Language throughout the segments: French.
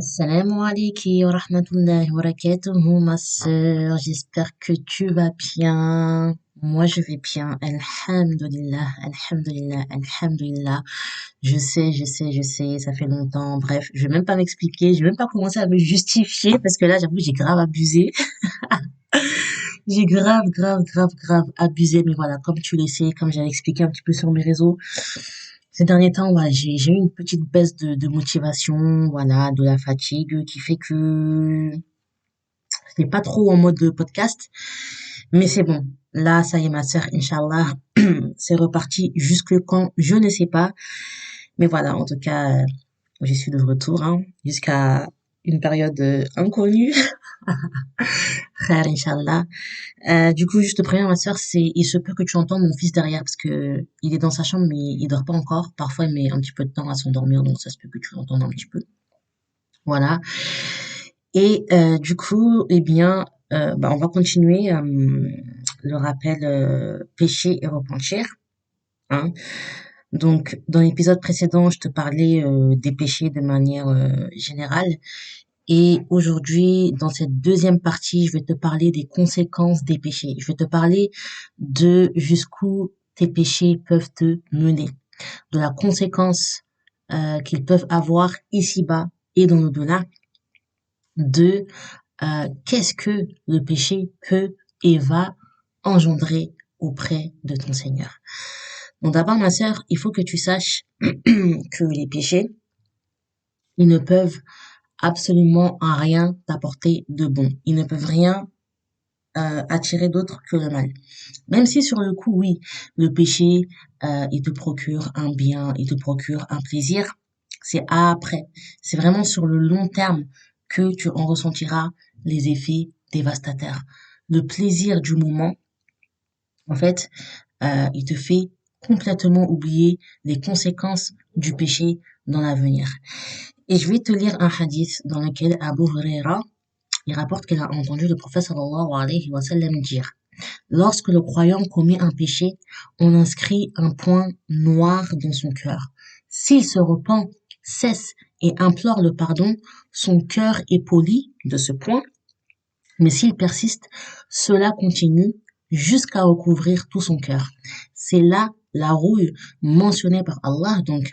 Assalamu alaikum wa rahmatullahi wa barakatuhu, ma sœur. J'espère que tu vas bien. Moi, je vais bien. Alhamdulillah, alhamdulillah, alhamdulillah. Je sais, ça fait longtemps. Bref, je vais même pas m'expliquer. Je vais même pas commencer à me justifier parce que là, j'avoue, j'ai grave abusé. J'ai grave abusé. Mais voilà, comme tu le sais, comme j'avais expliqué un petit peu sur mes réseaux, ces derniers temps, voilà, j'ai eu une petite baisse de motivation, voilà, de la fatigue qui fait que j'étais pas trop en mode podcast. Mais c'est bon. Là, ça y est, ma sœur, Inch'Allah, c'est reparti jusque quand, je ne sais pas. Mais voilà, en tout cas, je suis de retour, hein, jusqu'à une période inconnue. Khair, Inch'Allah. Du coup, juste te préviens, ma sœur, il se peut que tu entends mon fils derrière parce que il est dans sa chambre, mais il dort pas encore. Parfois, il met un petit peu de temps à s'endormir, donc ça se peut que tu l'entendes un petit peu. Voilà. Et du coup, eh bien, on va continuer le rappel péché et repentir. Hein. Donc, dans l'épisode précédent, je te parlais des péchés de manière générale. Et aujourd'hui, dans cette deuxième partie, je vais te parler des conséquences des péchés. Je vais te parler de jusqu'où tes péchés peuvent te mener, de la conséquence qu'ils peuvent avoir ici-bas et dans l'au-delà, de qu'est-ce que le péché peut et va engendrer auprès de ton Seigneur. Donc d'abord, ma sœur, il faut que tu saches que les péchés, ils ne peuvent absolument rien t'apporter de bon. Ils ne peuvent rien attirer d'autre que le mal. Même si sur le coup, oui, le péché, il te procure un bien, il te procure un plaisir, c'est après. C'est vraiment sur le long terme que tu en ressentiras les effets dévastateurs. Le plaisir du moment, en fait, il te fait complètement oublier les conséquences du péché dans l'avenir. Et je vais te lire un hadith dans lequel Abu Huraira, il rapporte qu'il a entendu le prophète sallallahu alayhi wa sallam dire: lorsque le croyant commet un péché, on inscrit un point noir dans son cœur. S'il se repent, cesse et implore le pardon, son cœur est poli de ce point, mais s'il persiste, cela continue jusqu'à recouvrir tout son cœur. C'est là la rouille mentionnée par Allah, donc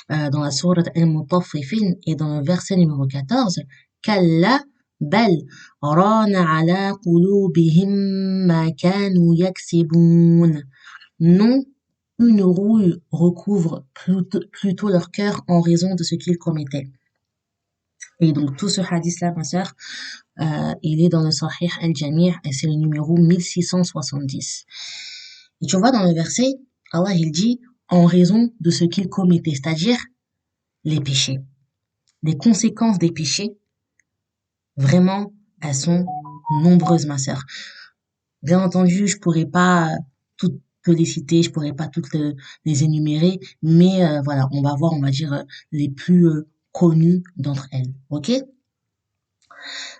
dans la sourate Al-Mutaffifin et dans le verset numéro 14, Kalla bal rana ala qulubihim ma kanu yaksiboun. Non, une rouille recouvre plutôt leur cœur en raison de ce qu'ils commettaient. Et donc tout ce hadith-là, ma sœur, il est dans le Sahih al-Jami' et c'est le numéro 1670. Et tu vois dans le verset, Allah il dit en raison de ce qu'ils commettaient, c'est-à-dire les péchés. Les conséquences des péchés, vraiment, elles sont nombreuses, ma sœur. Bien entendu, je pourrais pas toutes te les citer, je pourrais pas toutes les énumérer, mais voilà, on va voir, on va dire les plus connues d'entre elles, ok?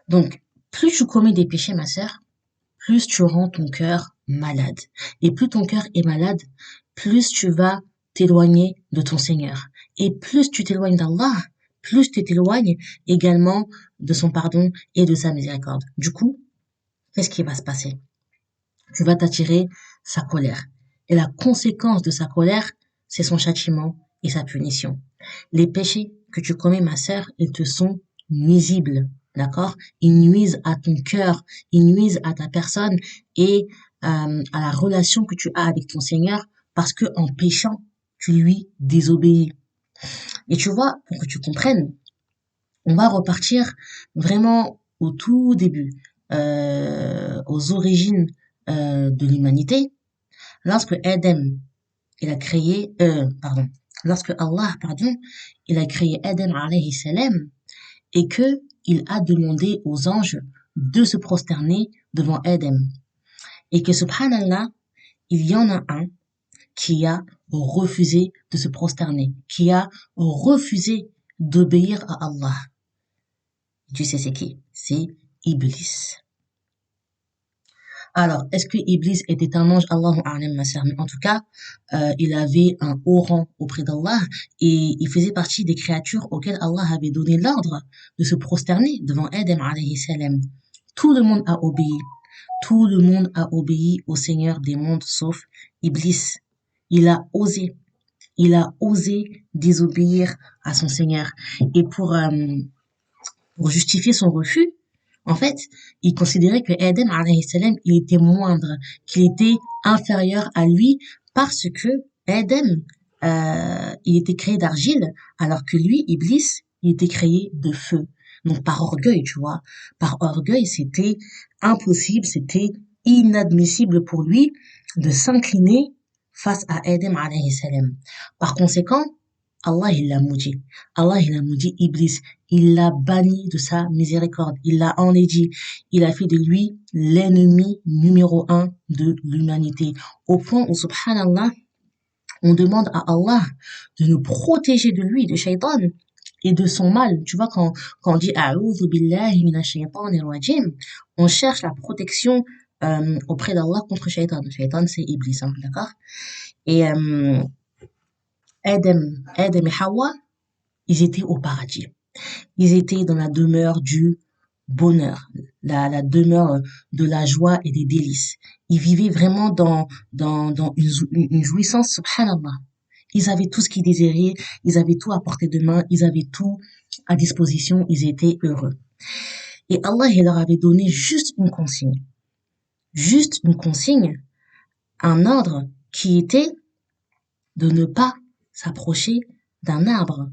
Donc, plus tu commets des péchés, ma sœur, plus tu rends ton cœur malade. Et plus ton cœur est malade, plus tu vas t'éloigner de ton Seigneur. Et plus tu t'éloignes d'Allah, plus tu t'éloignes également de son pardon et de sa miséricorde. Du coup, qu'est-ce qui va se passer? Tu vas t'attirer sa colère. Et la conséquence de sa colère, c'est son châtiment et sa punition. Les péchés que tu commets, ma sœur, ils te sont nuisibles. D'accord? Ils nuisent à ton cœur, ils nuisent à ta personne et à la relation que tu as avec ton Seigneur parce que en péchant, tu lui désobéis. Et tu vois, pour que tu comprennes, on va repartir vraiment au tout début, aux origines de l'humanité. Lorsque Adam, il a créé, lorsque Allah, pardon, il a créé Adam alayhi salam et que il a demandé aux anges de se prosterner devant Adam. Et que subhanallah, il y en a un qui a refusé de se prosterner, qui a refusé d'obéir à Allah. Tu sais c'est qui? C'est Iblis. Alors, est-ce que Iblis était un ange? Allahu a'lam, ma sœur. Mais en tout cas, il avait un haut rang auprès d'Allah et il faisait partie des créatures auxquelles Allah avait donné l'ordre de se prosterner devant Adam alayhi salam. Tout le monde a obéi. Tout le monde a obéi au Seigneur des mondes sauf Iblis. Il a osé. Il a osé désobéir à son Seigneur. Et pour justifier son refus, en fait, il considérait que Adam alayhi salam, il était moindre, qu'il était inférieur à lui parce que Adam, il était créé d'argile, alors que lui, Iblis, il était créé de feu. Donc par orgueil, tu vois. Par orgueil, c'était impossible, c'était inadmissible pour lui de s'incliner face à Adam alayhi salam. Par conséquent, Allah il l'a maudit. Allah il a maudit Iblis. Il l'a banni de sa miséricorde. Il l'a enlaidi. Il a fait de lui l'ennemi numéro un de l'humanité. Au point où, subhanallah, on demande à Allah de nous protéger de lui, de Shaitan, et de son mal. Tu vois, quand on dit A'udhu billahi minash shaitanir rajim, on cherche la protection auprès d'Allah contre Shaitan. Shaitan, c'est Iblis, hein, d'accord? Et Adam et Hawa, ils étaient au paradis. Ils étaient dans la demeure du bonheur, la demeure de la joie et des délices. Ils vivaient vraiment dans une jouissance, subhanallah. Ils avaient tout ce qu'ils désiraient, ils avaient tout à portée de main, ils avaient tout à disposition, ils étaient heureux. Et Allah, il leur avait donné juste une consigne, un ordre qui était de ne pas s'approcher d'un arbre.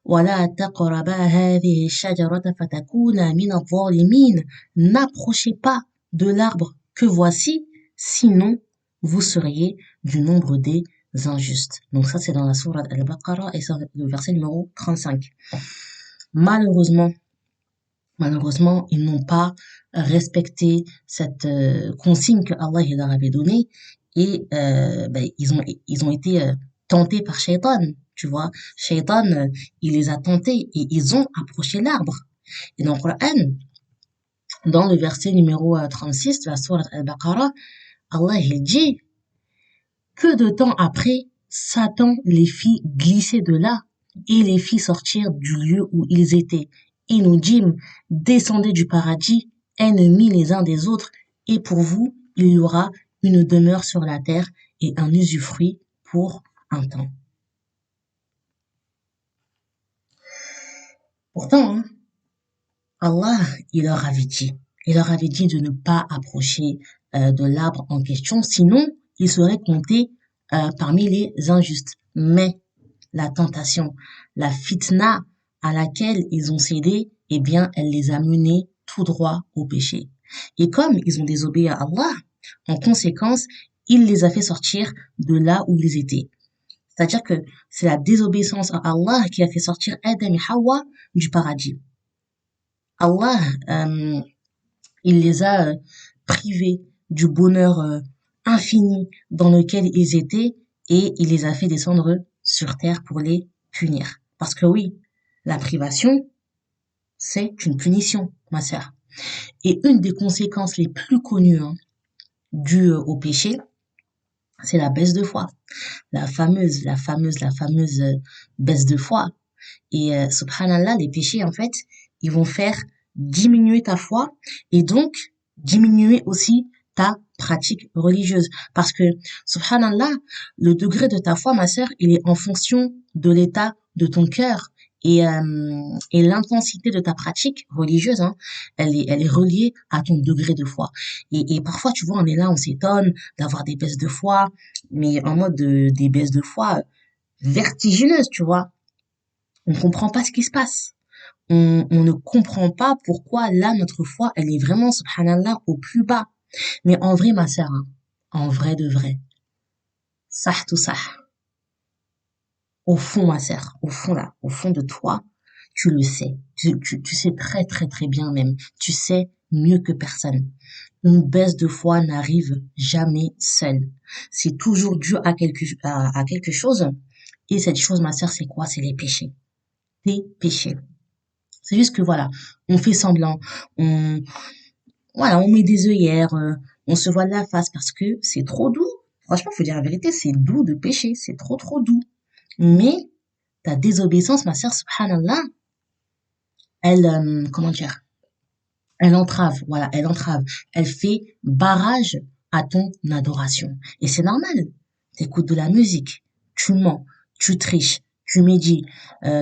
ولا تقربا هذه الشجرة فتكونا من الظالمين. N'approchez pas de l'arbre que voici, sinon vous seriez du nombre des injustes. Donc ça c'est dans la sourate Al-Baqarah et c'est le verset numéro 35. Malheureusement, ils n'ont pas respecté cette consigne que Allah il leur avait donnée et ils ont été tentés par Shaitan. Tu vois, Shaitan, il les a tentés et ils ont approché l'arbre. Et dans le Coran, dans le verset numéro 36 de la sourate Al-Baqarah, Allah il dit, peu de temps après, Satan les fit glisser de là et les fit sortir du lieu où ils étaient. Et nous dîmes, descendez du paradis, ennemis les uns des autres, et pour vous, il y aura une demeure sur la terre et un usufruit pour un temps. Pourtant, hein, Allah, il leur avait dit de ne pas approcher de l'arbre en question, sinon ils seraient comptés parmi les injustes. Mais la tentation, la fitna à laquelle ils ont cédé, eh bien, elle les a menés tout droit au péché. Et comme ils ont désobéi à Allah, en conséquence, il les a fait sortir de là où ils étaient. C'est-à-dire que c'est la désobéissance à Allah qui a fait sortir Adam et Hawa du paradis. Allah, il les a privés du bonheur infini dans lequel ils étaient et il les a fait descendre sur terre pour les punir. Parce que oui, la privation, c'est une punition, ma sœur. Et une des conséquences les plus connues dues au péché, c'est la baisse de foi. La fameuse baisse de foi. Et subhanallah, les péchés, en fait, ils vont faire diminuer ta foi et donc diminuer aussi ta pratique religieuse. Parce que, subhanallah, le degré de ta foi, ma sœur, il est en fonction de l'état de ton cœur et l'intensité de ta pratique religieuse, hein, elle est reliée à ton degré de foi. Et parfois, tu vois, on est là, on s'étonne d'avoir des baisses de foi, mais en mode des baisses de foi vertigineuses, tu vois. On comprend pas ce qui se passe. On ne comprend pas pourquoi là, notre foi, elle est vraiment, subhanallah, au plus bas. Mais en vrai, ma sœur, hein, en vrai de vrai, sah tout ça, au fond, ma sœur, au fond là, au fond de toi, tu le sais. Tu sais très très très bien même. Tu sais mieux que personne. Une baisse de foi n'arrive jamais seule. C'est toujours dû à quelque chose. Et cette chose, ma sœur, c'est quoi? C'est les péchés. Tes péchés. C'est juste que voilà, on fait semblant, on met des œillères, On se voile la face parce que c'est trop doux. Franchement, faut dire la vérité, c'est doux de pécher, c'est trop trop doux. Mais ta désobéissance, ma sœur, subhanallah, elle, comment dire, elle entrave, voilà, elle entrave. Elle fait barrage à ton adoration. Et c'est normal. T'écoutes de la musique, tu mens, tu triches, tu médis,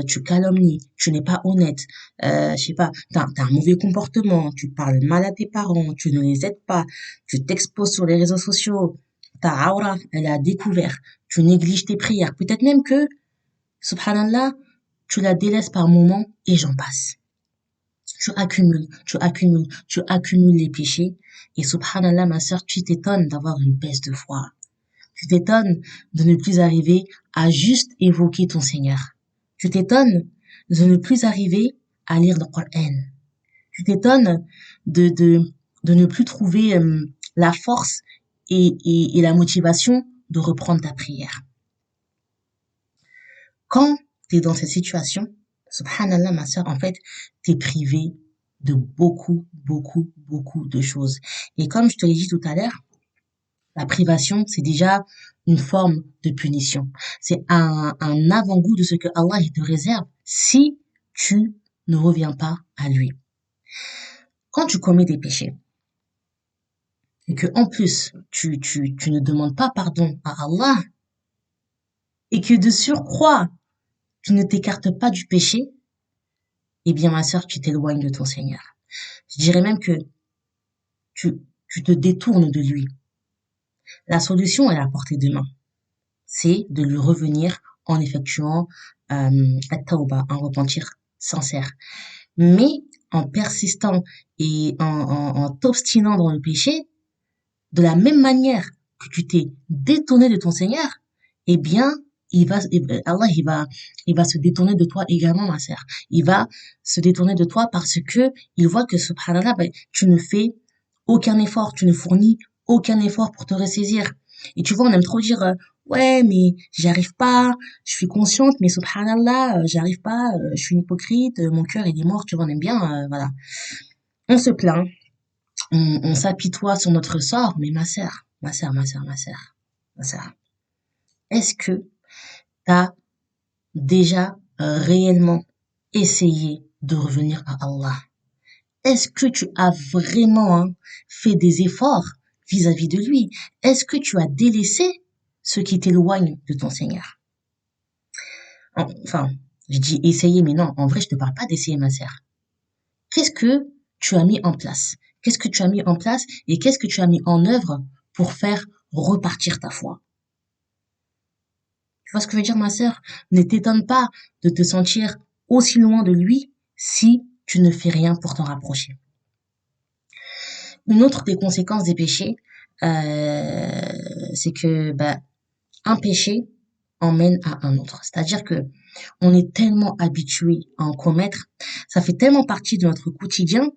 tu calomnies, tu n'es pas honnête, je sais pas, t'as un mauvais comportement, tu parles mal à tes parents, tu ne les aides pas, tu t'exposes sur les réseaux sociaux, ta aura, elle est à découvert, tu négliges tes prières, peut-être même que, subhanallah, tu la délaisses par moments et j'en passe. Tu accumules les péchés. Et subhanallah, ma sœur, tu t'étonnes d'avoir une baisse de foi. Tu t'étonnes de ne plus arriver à juste évoquer ton Seigneur. Tu t'étonnes de ne plus arriver à lire le Coran. Tu t'étonnes de ne plus trouver la force et la motivation de reprendre ta prière. Quand tu es dans cette situation, subhanallah, ma sœur, en fait, tu es privé de beaucoup, beaucoup, beaucoup de choses. Et comme je te l'ai dit tout à l'heure, la privation, c'est déjà une forme de punition. C'est un avant-goût de ce que Allah il te réserve si tu ne reviens pas à lui. Quand tu commets des péchés et que en plus tu ne demandes pas pardon à Allah et que de surcroît tu ne t'écartes pas du péché, eh bien ma sœur, tu t'éloignes de ton Seigneur. Je dirais même que tu te détournes de lui. La solution est à la portée de main. C'est de lui revenir en effectuant at-tawbah, un repentir sincère. Mais en persistant et en t'obstinant dans le péché, de la même manière que tu t'es détourné de ton Seigneur, eh bien, Allah, il va se détourner de toi également, ma sœur. Il va se détourner de toi parce que il voit que, subhanallah, tu ne fais aucun effort, tu ne fournis aucun effort pour te ressaisir. Et tu vois, on aime trop dire, ouais, mais j'y arrive pas, je suis consciente, mais subhanallah, j'arrive pas, je suis une hypocrite, mon cœur il est mort, tu vois, on aime bien, voilà. On se plaint, on s'apitoie sur notre sort, mais ma sœur, est-ce que t'as déjà réellement essayé de revenir à Allah? Est-ce que tu as vraiment fait des efforts vis-à-vis de lui? Est-ce que tu as délaissé ce qui t'éloigne de ton Seigneur? Enfin, je dis essayer, mais non, en vrai, je te parle pas d'essayer, ma sœur. Qu'est-ce que tu as mis en place? Qu'est-ce que tu as mis en place et qu'est-ce que tu as mis en œuvre pour faire repartir ta foi? Tu vois ce que je veux dire, ma sœur? Ne t'étonne pas de te sentir aussi loin de lui si tu ne fais rien pour t'en rapprocher. Une autre des conséquences des péchés, c'est que un péché emmène à un autre. C'est-à-dire que on est tellement habitué à en commettre, ça fait tellement partie de notre quotidien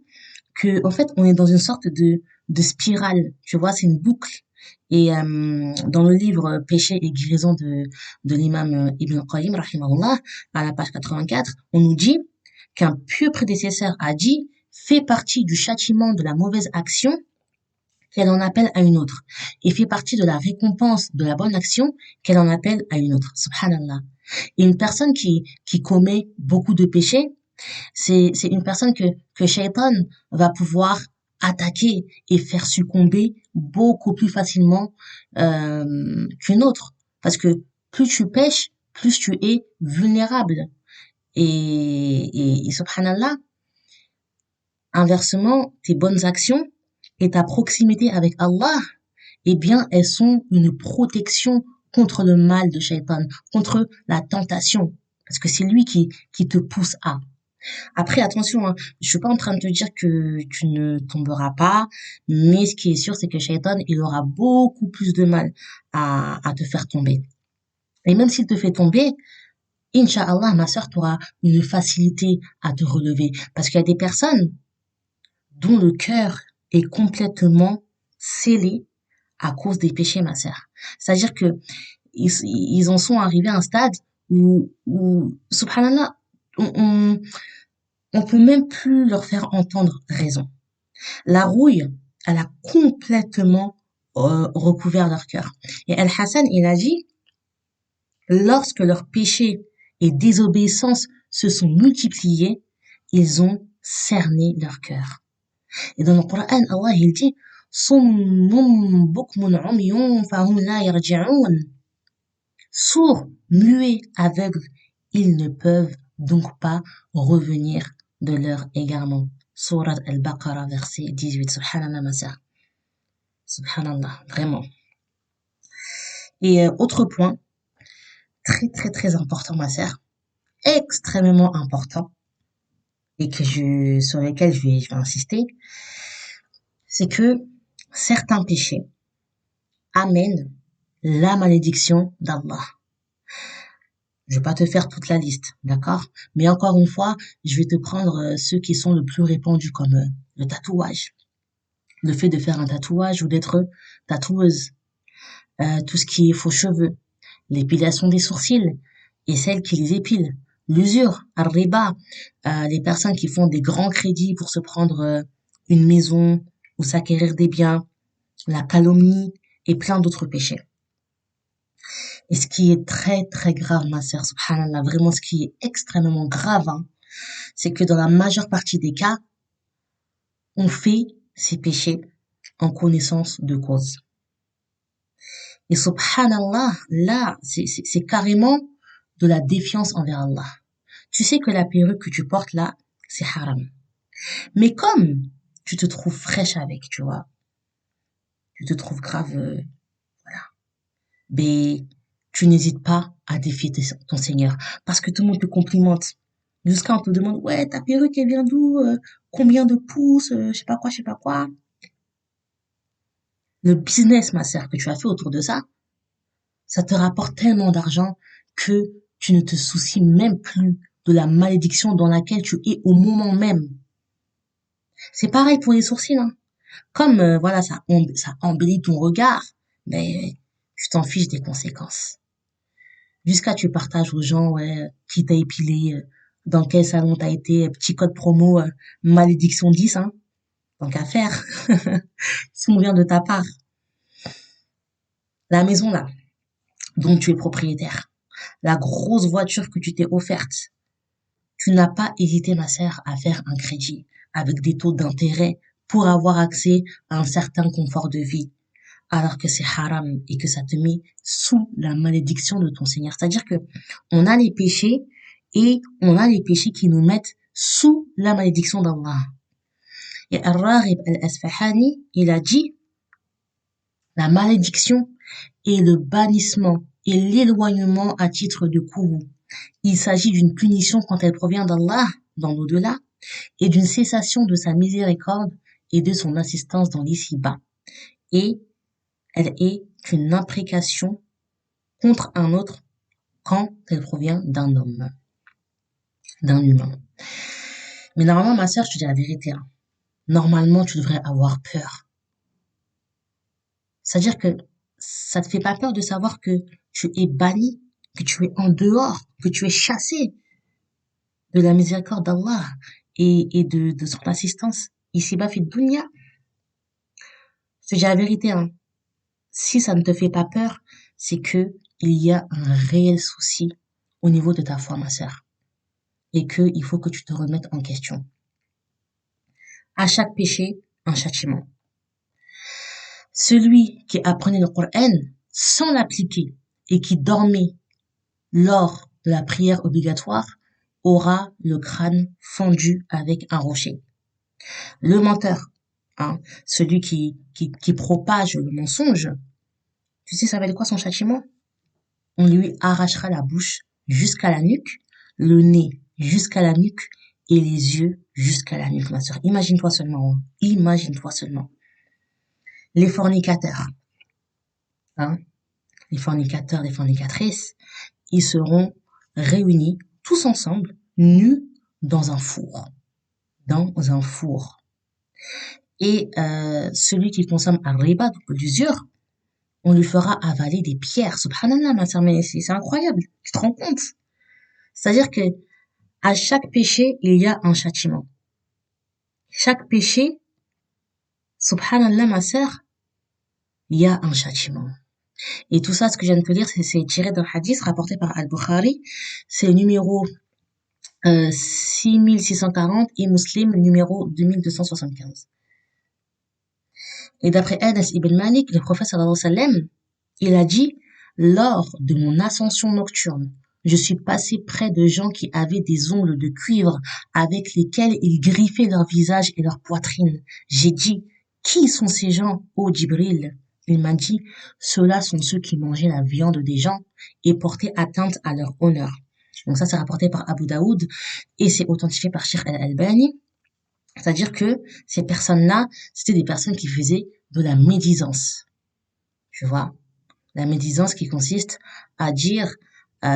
que en fait on est dans une sorte de spirale. Tu vois, c'est une boucle. Et dans le livre Péché et guérison de l'imam Ibn Qayyim, rahimahullah, à la page 84, on nous dit qu'un pieux prédécesseur a dit fait partie du châtiment de la mauvaise action qu'elle en appelle à une autre, et fait partie de la récompense de la bonne action qu'elle en appelle à une autre. Subhanallah. Et une personne qui commet beaucoup de péchés, c'est une personne que Shaitan va pouvoir attaquer et faire succomber beaucoup plus facilement qu'une autre. Parce que plus tu pêches, plus tu es vulnérable. Et subhanallah, inversement, tes bonnes actions et ta proximité avec Allah, eh bien, elles sont une protection contre le mal de Shaitan, contre la tentation. Parce que c'est lui qui te pousse à. Après, attention, hein, je suis pas en train de te dire que tu ne tomberas pas, mais ce qui est sûr, c'est que Shaitan, il aura beaucoup plus de mal à te faire tomber. Et même s'il te fait tomber, Inch'Allah, ma sœur, tu auras une facilité à te relever. Parce qu'il y a des personnes dont le cœur est complètement scellé à cause des péchés, ma sœur. C'est-à-dire que ils en sont arrivés à un stade où subhanallah, on peut même plus leur faire entendre raison. La rouille, elle a complètement recouvert leur cœur. Et Al-Hassan, il a dit, lorsque leurs péchés et désobéissances se sont multipliés, ils ont cerné leur cœur. Et dans le Coran, Allah, il dit, Summum bukmun umyun fahum la yarji'un. Sourds, muets, aveugles, ils ne peuvent donc pas revenir de leur égarement. Surat Al-Baqarah, verset 18. Subhanallah, ma sœur. Subhanallah, vraiment. Et autre point, très très très important, ma sœur, extrêmement important, et sur lequel je vais insister, c'est que certains péchés amènent la malédiction d'Allah. Je vais pas te faire toute la liste, d'accord? Mais encore une fois, je vais te prendre ceux qui sont le plus répandus comme le tatouage. Le fait de faire un tatouage ou d'être tatoueuse. Tout ce qui est faux cheveux. L'épilation des sourcils et celles qui les épilent. L'usure, ar-riba, les personnes qui font des grands crédits pour se prendre une maison ou s'acquérir des biens. La calomnie et plein d'autres péchés. Et ce qui est très très grave, ma sœur, subhanallah, vraiment ce qui est extrêmement grave, hein, c'est que dans la majeure partie des cas, on fait ces péchés en connaissance de cause. Et subhanallah, là, c'est carrément de la défiance envers Allah. Tu sais que la perruque que tu portes là, c'est haram. Mais comme tu te trouves fraîche avec, tu vois, tu te trouves grave, voilà, mais tu n'hésites pas à défier ton Seigneur. Parce que tout le monde te complimente. Jusqu'à on te demande, ouais, ta perruque, elle vient d'où? Combien de pouces? Je sais pas quoi, je sais pas quoi. Le business, ma sœur, que tu as fait autour de ça te rapporte tellement d'argent que tu ne te soucies même plus de la malédiction dans laquelle tu es au moment même. C'est pareil pour les sourcils, hein. Comme, voilà, ça embellit ton regard, mais tu t'en fiches des conséquences. Jusqu'à tu partages aux gens, ouais, qui t'a épilé, dans quel salon t'as été, petit code promo, malédiction 10, hein. Tant qu'à faire. Si on vient de ta part. La maison, là, dont tu es propriétaire. La grosse voiture que tu t'es offerte. Tu n'as pas hésité, ma sœur, à faire un crédit avec des taux d'intérêt pour avoir accès à un certain confort de vie, alors que c'est haram et que ça te met sous la malédiction de ton Seigneur. C'est-à-dire que on a les péchés et on a les péchés qui nous mettent sous la malédiction d'Allah. Et Ar-Raghib al-Asfahani, il a dit, la malédiction est le bannissement et l'éloignement à titre de courroux. Il s'agit d'une punition quand elle provient d'Allah, dans l'au-delà, et d'une cessation de sa miséricorde et de son assistance dans l'ici-bas. Et elle est une imprécation contre un autre quand elle provient d'un homme, d'un humain. Mais normalement, ma sœur, je te dis la vérité, hein. Normalement, tu devrais avoir peur. C'est-à-dire que ça te fait pas peur de savoir que tu es banni, que tu es en dehors, que tu es chassé de la miséricorde d'Allah et de son assistance ici-bas, fit dunya. Je te dis la vérité, hein. Si ça ne te fait pas peur, c'est que il y a un réel souci au niveau de ta foi, ma sœur. Et que il faut que tu te remettes en question. À chaque péché, un châtiment. Celui qui apprenait le Coran sans l'appliquer et qui dormait lors de la prière obligatoire aura le crâne fendu avec un rocher. Le menteur, hein, celui qui propage le mensonge, tu sais ça va être quoi son châtiment? On lui arrachera la bouche jusqu'à la nuque, le nez jusqu'à la nuque et les yeux jusqu'à la nuque, ma sœur. Imagine-toi seulement, hein. Imagine-toi seulement. Les fornicateurs, hein, les fornicateurs, les fornicatrices, ils seront réunis tous ensemble, nus dans un four. Dans un four. Et celui qui consomme un riba, donc l'usure, on lui fera avaler des pierres. Subhanallah, ma sœur, mais c'est incroyable. Tu te rends compte? C'est-à-dire que à chaque péché, il y a un châtiment. Chaque péché, Subhanallah, ma sœur, il y a un châtiment. Et tout ça, ce que je viens de te dire, c'est tiré d'un hadith rapporté par Al-Bukhari. C'est le numéro 6640 et Muslim, le numéro 2275. Et d'après Anas ibn Malik, le prophète sallallahu alayhi wa sallam, il a dit, lors de mon ascension nocturne, je suis passé près de gens qui avaient des ongles de cuivre avec lesquels ils griffaient leur visage et leur poitrine. J'ai dit, qui sont ces gens, ô Djibril? Il m'a dit, ceux-là sont ceux qui mangeaient la viande des gens et portaient atteinte à leur honneur. Donc ça, c'est rapporté par Abu Daoud et c'est authentifié par Sheikh Al-Albani. C'est-à-dire que ces personnes-là, c'était des personnes qui faisaient de la médisance. Tu vois? La médisance qui consiste à dire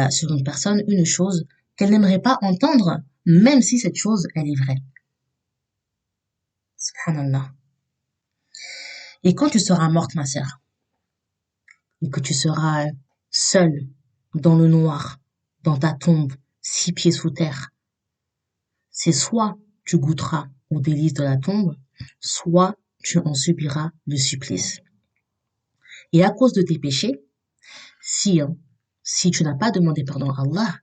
sur une personne une chose qu'elle n'aimerait pas entendre, même si cette chose, elle est vraie. Subhanallah. Et quand tu seras morte, ma sœur, et que tu seras seule, dans le noir, dans ta tombe, 6 pieds sous terre, c'est soit tu goûteras aux délices de la tombe, soit tu en subiras le supplice. Et à cause de tes péchés, si tu n'as pas demandé pardon à Allah,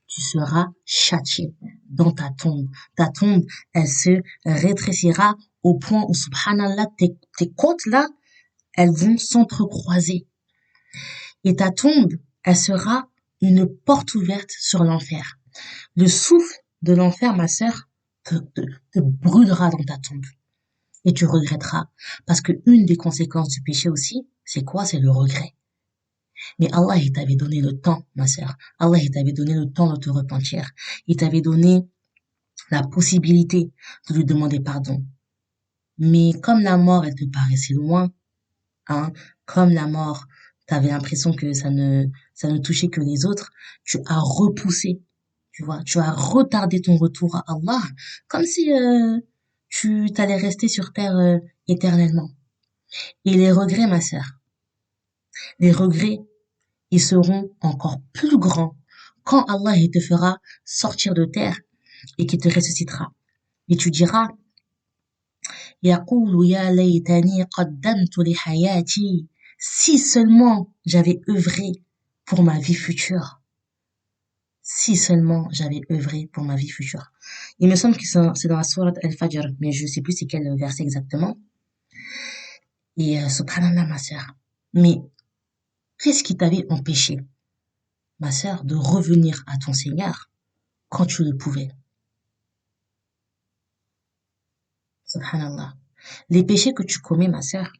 tu seras châtié dans ta tombe. Ta tombe, elle se rétrécira au point où, subhanallah, tes côtes là, elles vont s'entrecroiser. Et ta tombe, elle sera une porte ouverte sur l'enfer. Le souffle de l'enfer, ma sœur, te brûlera dans ta tombe. Et tu regretteras. Parce que une des conséquences du péché aussi, c'est quoi? C'est le regret. Mais Allah, il t'avait donné le temps, ma sœur. Allah, il t'avait donné le temps de te repentir. Il t'avait donné la possibilité de lui demander pardon. Mais comme la mort, elle te paraissait loin, hein, comme la mort, t'avais l'impression que ça ne touchait que les autres, tu as repoussé, tu vois, tu as retardé ton retour à Allah, comme si tu t'allais rester sur terre éternellement. Et les regrets, ma sœur, les regrets, ils seront encore plus grands quand Allah il te fera sortir de terre et qu'il te ressuscitera. Et tu diras, يقول يا ليتني قدمت لحياتي, si seulement j'avais œuvré pour ma vie future. Si seulement j'avais œuvré pour ma vie future. Il me semble que c'est dans la sourate Al-Fajr, mais je sais plus c'est quel verset exactement. Et subhanallah, ma sœur. Mais qu'est-ce qui t'avait empêché, ma sœur, de revenir à ton Seigneur quand tu le pouvais? Subhanallah. Les péchés que tu commets, ma sœur,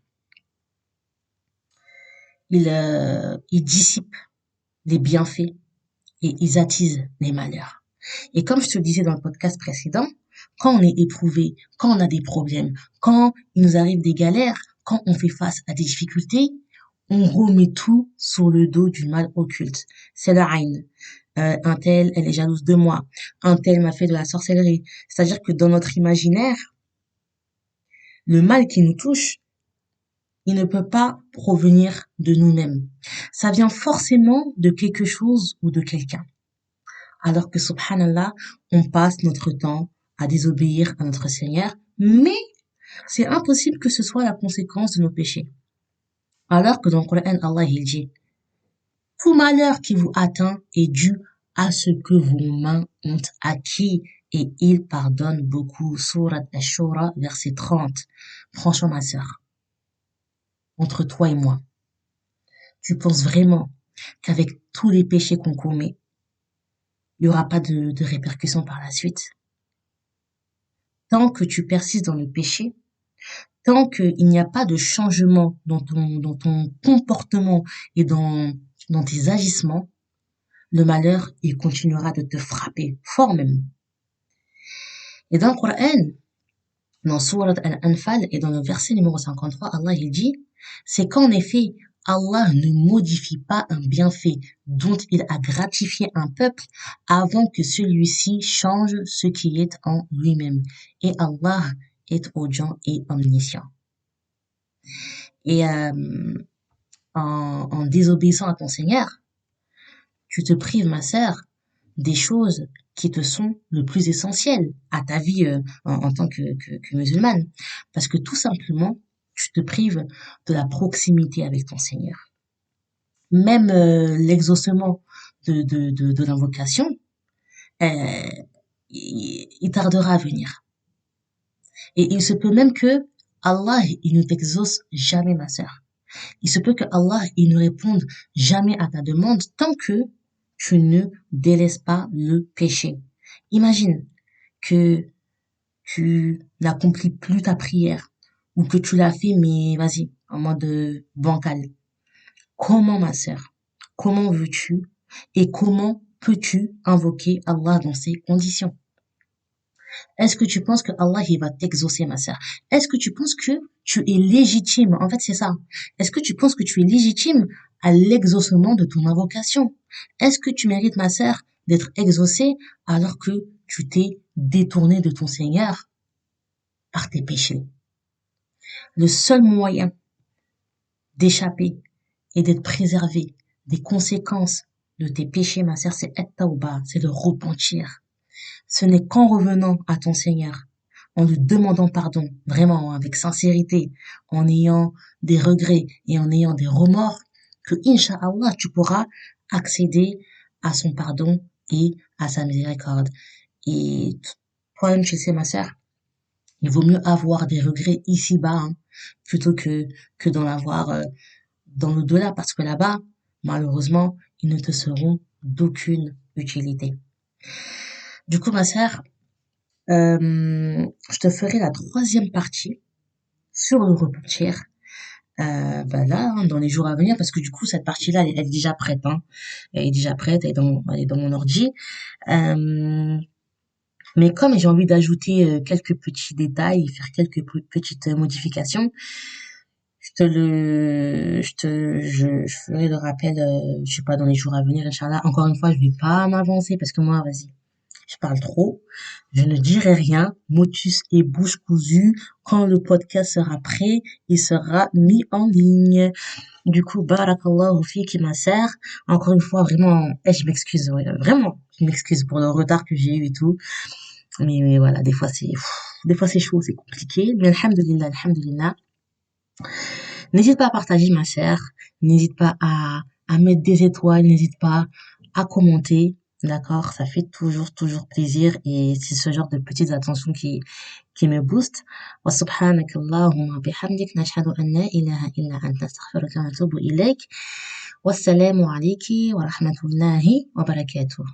ils dissipent les bienfaits et ils attisent les malheurs. Et comme je te le disais dans le podcast précédent, quand on est éprouvé, quand on a des problèmes, quand il nous arrive des galères, quand on fait face à des difficultés, on remet tout sur le dos du mal occulte. C'est la haine. Un tel, elle est jalouse de moi. Un tel m'a fait de la sorcellerie. C'est-à-dire que dans notre imaginaire, le mal qui nous touche, il ne peut pas provenir de nous-mêmes. Ça vient forcément de quelque chose ou de quelqu'un. Alors que, subhanallah, on passe notre temps à désobéir à notre Seigneur, mais c'est impossible que ce soit la conséquence de nos péchés. Alors que dans le Coran, Allah il dit, tout malheur qui vous atteint est dû à ce que vos mains ont acquis et il pardonne beaucoup. Surat Ash-Shura, verset 30. Franchement, ma sœur, entre toi et moi, tu penses vraiment qu'avec tous les péchés qu'on commet, il n'y aura pas de répercussions par la suite? Tant que tu persistes dans le péché, tant qu'il n'y a pas de changement dans ton comportement et dans tes agissements, le malheur, il continuera de te frapper, fort même. Et dans le Coran, dans Surat Al-Anfal et dans le verset numéro 53, Allah il dit, c'est qu'en effet, Allah ne modifie pas un bienfait dont il a gratifié un peuple avant que celui-ci change ce qui est en lui-même. Et Allah est audient et omniscient. Et en désobéissant à ton Seigneur, tu te prives, ma sœur, des choses qui te sont le plus essentielles à ta vie en tant que musulmane. Parce que tout simplement, tu te prives de la proximité avec ton Seigneur. Même l'exaucement de l'invocation, euh, il tardera à venir. Et il se peut même que Allah, il ne t'exauce jamais, ma sœur. Il se peut que Allah, il ne réponde jamais à ta demande tant que tu ne délaisses pas le péché. Imagine que tu n'accomplis plus ta prière ou que tu l'as fait, mais vas-y, en mode bancal. Comment, ma sœur, comment veux-tu et comment peux-tu invoquer Allah dans ces conditions? Est-ce que tu penses que Allah il va t'exaucer, ma sœur? Est-ce que tu penses que tu es légitime? En fait, c'est ça. Est-ce que tu penses que tu es légitime à l'exaucement de ton invocation? Est-ce que tu mérites, ma sœur, d'être exaucée alors que tu t'es détourné de ton Seigneur par tes péchés? Le seul moyen d'échapper et d'être préservé des conséquences de tes péchés, ma sœur, c'est at-tawbah, c'est de repentir. Ce n'est qu'en revenant à ton Seigneur, en lui demandant pardon, vraiment avec sincérité, en ayant des regrets et en ayant des remords, que Inch'Allah, tu pourras accéder à son pardon et à sa miséricorde. Et toi-même, tu sais, ma sœur, il vaut mieux avoir des regrets ici-bas, hein, plutôt que d'en avoir dans l'au-delà, parce que là-bas, malheureusement, ils ne te seront d'aucune utilité. Du coup, ma sœur, je te ferai la troisième partie sur le repentir. Là, hein, dans les jours à venir, parce que du coup, cette partie-là, elle est déjà prête. Hein. Elle est déjà prête, elle est dans mon ordi. Euh, mais comme j'ai envie d'ajouter quelques petits détails, faire quelques petites modifications, je ferai le rappel, je sais pas, dans les jours à venir, Inch'Allah. Encore une fois, je vais pas m'avancer parce que moi, vas-y, je parle trop, je ne dirai rien, motus et bouche cousue. Quand le podcast sera prêt, il sera mis en ligne. Du coup, barakallahu fiki, ma sœur. Encore une fois, vraiment, je m'excuse, ouais, vraiment, je m'excuse pour le retard que j'ai eu et tout. Mais voilà, des fois c'est chaud, c'est compliqué. Mais alhamdulillah, alhamdulillah. N'hésite pas à partager, ma sœur. N'hésite pas à mettre des étoiles. N'hésite pas à commenter. D'accord? Ça fait toujours plaisir. Et c'est ce genre de petites attentions qui me boostent. Wa subhanaka Allahumma bihamdik nashhadu an la ilaha illa anta astaghfiruka wa atubu ilayk. Wassalamu alayki wa rahmatullahi wa barakatuh.